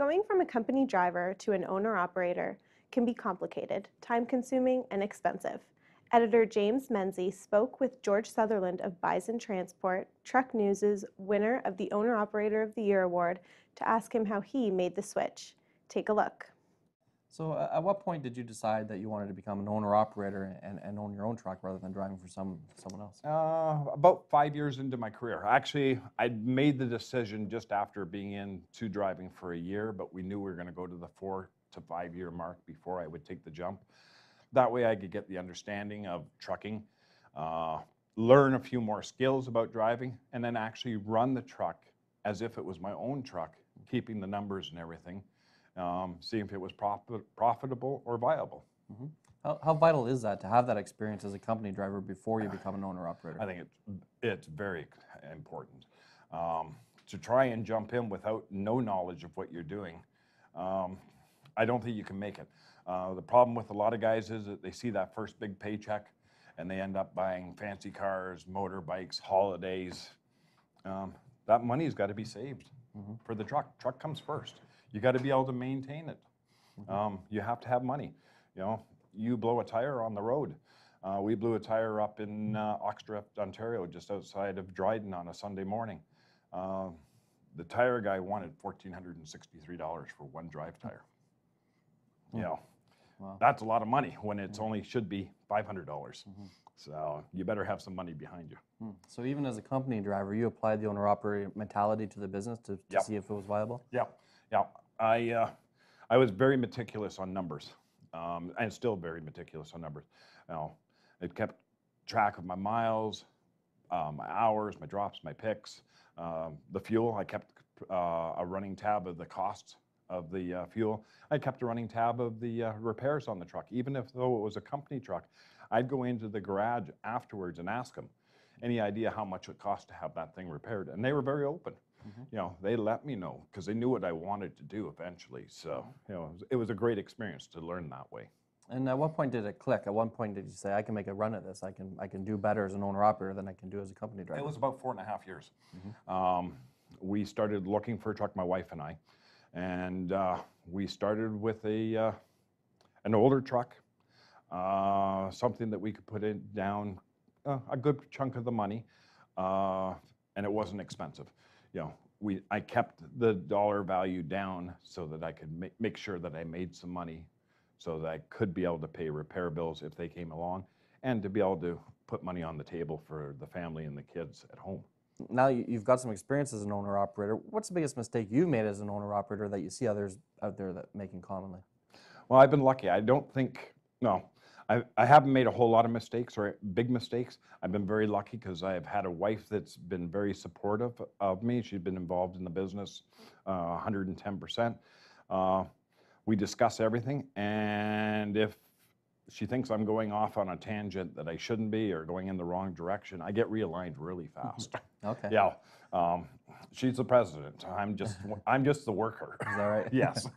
Going from a company driver to an owner-operator can be complicated, time-consuming, and expensive. Editor James Menzies spoke with George Sutherland of Bison Transport, Truck News' winner of the Owner-Operator of the Year award, to ask him how he made the switch. Take a look. So at what point did you decide that you wanted to become an owner-operator and own your own truck rather than driving for someone else? About 5 years into my career. Actually, I made the decision just after being into driving for a year, but we knew we were going to go to the 4 to 5 year mark before I would take the jump. That way I could get the understanding of trucking, learn a few more skills about driving, and then actually run the truck as if it was my own truck, keeping the numbers and everything. See if it was profitable or viable. Mm-hmm. How vital is that to have that experience as a company driver before you become an owner-operator? I think it's very important. To try and jump in without no knowledge of what you're doing, I don't think you can make it. The problem with a lot of guys is that they see that first big paycheck and they end up buying fancy cars, motorbikes, holidays. That money's got to be saved for the truck. Truck comes first. You got to be able to maintain it. You have to have money. You know, you blow a tire on the road. We blew a tire up in Oxdrift, Ontario, just outside of Dryden on a Sunday morning. The tire guy wanted $1,463 for one drive tire. You know, wow. That's a lot of money when it's only should be $500. So you better have some money behind you. So even as a company driver, you applied the owner-operator mentality to the business to see if it was viable? Yeah. I was very meticulous on numbers, and still very meticulous on numbers. You know, it kept track of my miles, my hours, my drops, my picks, the fuel. I kept a running tab of the costs of the fuel. I kept a running tab of the repairs on the truck. Even though it was a company truck, I'd go into the garage afterwards and ask them any idea how much it cost to have that thing repaired. And they were very open. You know, they let me know because they knew what I wanted to do eventually. So, you know, it was a great experience to learn that way. And at what point did it click? At one point did you say, I can make a run at this. I can do better as an owner-operator than I can do as a company driver? It was about 4.5 years. We started looking for a truck, my wife and I. And we started with an older truck, something that we could put down a good chunk of the money, and it wasn't expensive. You know, I kept the dollar value down so that I could make sure that I made some money, so that I could be able to pay repair bills if they came along, and to be able to put money on the table for the family and the kids at home. Now you've got some experience as an owner-operator. What's the biggest mistake you made as an owner-operator that you see others out there that making commonly? Well, I've been lucky. I haven't made a whole lot of mistakes or big mistakes. I've been very lucky because I have had a wife that's been very supportive of me. She's been involved in the business 110%. We discuss everything, and if she thinks I'm going off on a tangent that I shouldn't be or going in the wrong direction, I get realigned really fast. Okay. Yeah. She's the president. I'm just the worker. Is that right? Yes.